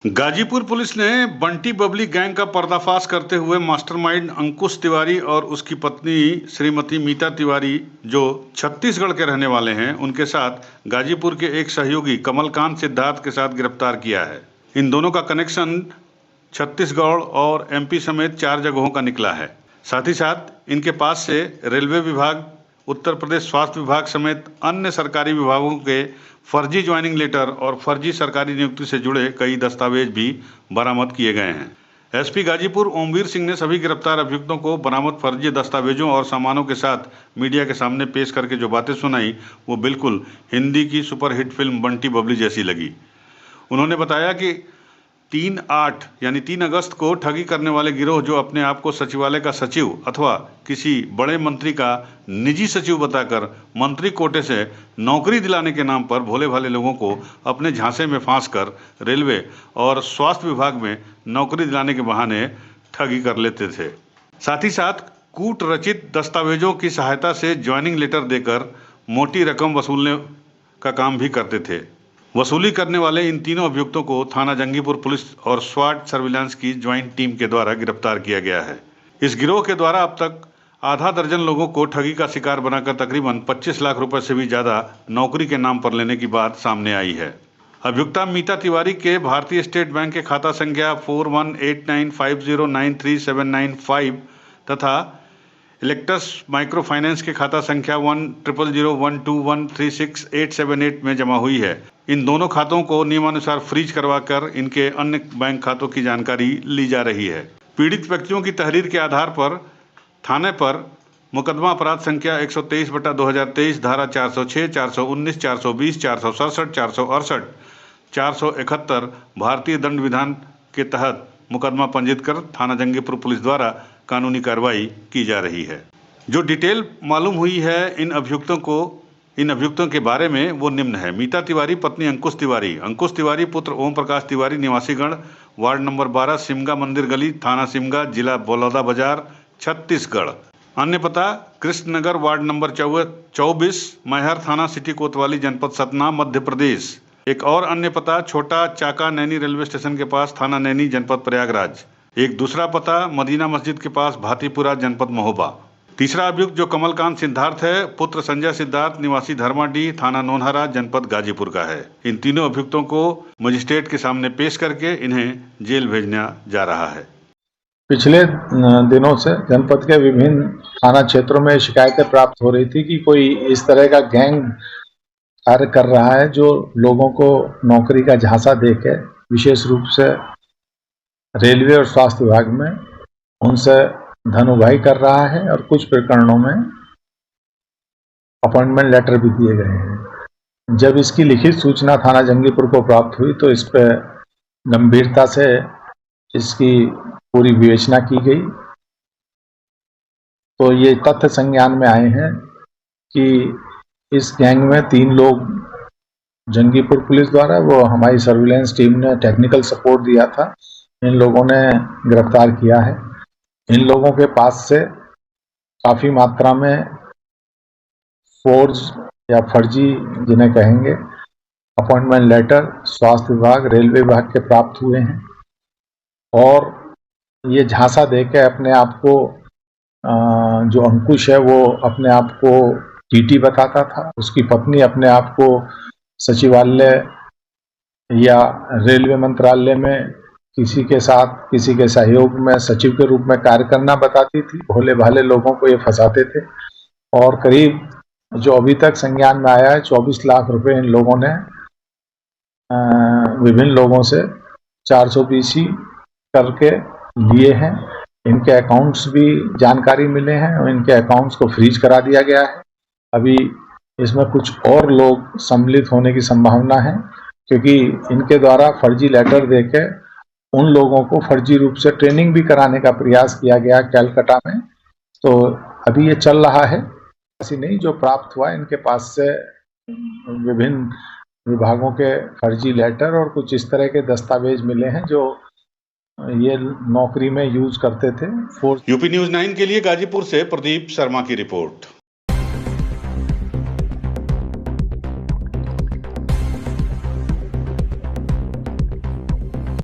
Ghazipur police ने Bunty Babli gang का पर्दाफाश करते हुए मास्टरमाइंड अंकुश तिवारी और उसकी पत्नी श्रीमती मीता तिवारी, जो छत्तीसगढ़ के रहने वाले हैं, उनके साथ गाजीपुर के एक सहयोगी कमलकांत सिद्धार्थ के साथ गिरफ्तार किया है। इन दोनों का कनेक्शन छत्तीसगढ़ और एमपी समेत 4 जगहों का निकला है। साथ ही साथ इनके पास से रेलवे विभाग, उत्तर प्रदेश स्वास्थ्य विभाग समेत अन्य सरकारी विभागों के फर्जी ज्वाइनिंग लेटर और फर्जी सरकारी नियुक्ति से जुड़े कई दस्तावेज भी बरामद किए गए हैं। एसपी गाजीपुर ओमवीर सिंह ने सभी गिरफ्तार अभियुक्तों को बरामद फर्जी दस्तावेजों और सामानों के साथ मीडिया के सामने पेश करके जो बातें सुनाई, वो बिल्कुल हिंदी की सुपरहिट फिल्म बंटी बबली जैसी लगी। उन्होंने बताया कि 3 अगस्त को ठगी करने वाले गिरोह, जो अपने आप को सचिवालय का सचिव अथवा किसी बड़े मंत्री का निजी सचिव बताकर मंत्री कोटे से नौकरी दिलाने के नाम पर भोले भाले लोगों को अपने झांसे में फांस कर रेलवे और स्वास्थ्य विभाग में नौकरी दिलाने के बहाने ठगी कर लेते थे। साथ ही साथ कूट रचित दस्तावेजों की सहायता से ज्वाइनिंग लेटर देकर मोटी रकम वसूलने का काम भी करते थे। वसूली करने वाले इन तीनों अभियुक्तों को थाना जंगीपुर पुलिस और स्वाट सर्विलांस की ज्वाइंट टीम के द्वारा गिरफ्तार किया गया है। इस गिरोह के द्वारा अब तक आधा दर्जन लोगों को ठगी का शिकार बनाकर तकरीबन 25 लाख रुपए से भी ज्यादा नौकरी के नाम पर लेने की बात सामने आई है। अभियुक्ता मीता तिवारी के भारतीय स्टेट बैंक के खाता संख्या 418950937995 तथा इलेक्ट्रस माइक्रो फाइनेंस के खाता संख्या 100012136878 में जमा हुई है। इन दोनों खातों को नियमानुसार फ्रीज करवाकर इनके अन्य बैंक खातों की जानकारी ली जा रही है। पीड़ित व्यक्तियों की तहरीर के आधार पर थाने पर मुकदमा अपराध संख्या 123/2023 धारा 406, 419, 420, 467, 468, 471 भारतीय दंड विधान के तहत मुकदमा पंजीकृत कर थाना जंगीपुर पुलिस द्वारा कानूनी कार्रवाई की जा रही है। जो डिटेल मालूम हुई है इन अभियुक्तों के बारे में, वो निम्न है। मीता तिवारी पत्नी अंकुश तिवारी पुत्र ओम प्रकाश तिवारी, निवासीगढ़, वार्ड नंबर 12, सिमगा मंदिर गली, थाना सिमगा, जिला बलौदा बाजार, छत्तीसगढ़। अन्य पता कृष्णनगर, वार्ड नंबर 24, मैहर थाना सिटी कोतवाली, जनपद सतना, मध्य प्रदेश। एक और अन्य पता छोटा चाका नैनी रेलवे स्टेशन के पास, थाना नैनी, जनपद प्रयागराज। एक दूसरा पता मदीना मस्जिद के पास, भातीपुरा, जनपद महोबा। तीसरा अभियुक्त जो कमलकांत सिद्धार्थ है, पुत्र संजय सिद्धार्थ, निवासी धर्माडीह, थाना नोनहरा, जनपद गाजीपुर का है। इन तीनों अभियुक्तों को मजिस्ट्रेट के सामने पेश करके इन्हें जेल भेजना जा रहा है। पिछले दिनों से जनपद के विभिन्न थाना क्षेत्रों में शिकायतें प्राप्त हो रही थी कि कोई इस तरह का गैंग कार्य कर रहा है, जो लोगों को नौकरी का झांसा देके विशेष रूप से रेलवे और स्वास्थ्य विभाग में उनसे धन उगाही कर रहा है और कुछ प्रकरणों में अपॉइंटमेंट लेटर भी दिए गए हैं। जब इसकी लिखित सूचना थाना जंगीपुर को प्राप्त हुई तो इस पर गंभीरता से इसकी पूरी विवेचना की गई। तो ये तथ्य संज्ञान में आए हैं कि इस गैंग में 3 लोग जंगीपुर पुलिस द्वारा, वो हमारी सर्विलांस टीम ने टेक्निकल सपोर्ट दिया था, इन लोगों ने गिरफ्तार किया है। इन लोगों के पास से काफ़ी मात्रा में फोर्ज या फर्जी, जिन्हें कहेंगे, अपॉइंटमेंट लेटर स्वास्थ्य विभाग, रेलवे विभाग के प्राप्त हुए हैं और ये झांसा देके अपने आप को, जो अंकुश है वो अपने आप को टीटी बताता था, उसकी पत्नी अपने आप को सचिवालय या रेलवे मंत्रालय में किसी के साथ, किसी के सहयोग में सचिव के रूप में कार्य करना बताती थी। भोले भाले लोगों को ये फंसाते थे और करीब, जो अभी तक संज्ञान में आया है, 24 लाख रुपए इन लोगों ने विभिन्न लोगों से 420 करके लिए हैं। इनके अकाउंट्स भी जानकारी मिले हैं और इनके अकाउंट्स को फ्रीज करा दिया गया है। अभी इसमें कुछ और लोग सम्मिलित होने की संभावना है, क्योंकि इनके द्वारा फर्जी लेटर देके उन लोगों को फर्जी रूप से ट्रेनिंग भी कराने का प्रयास किया गया कैलकाटा में। तो अभी ये चल रहा है। ऐसी नहीं, जो प्राप्त हुआ इनके पास से विभिन्न विभागों के फर्जी लेटर और कुछ इस तरह के दस्तावेज मिले हैं जो ये नौकरी में यूज करते थे। यूपी न्यूज़ 9 के लिए गाजीपुर से प्रदीप शर्मा की रिपोर्ट।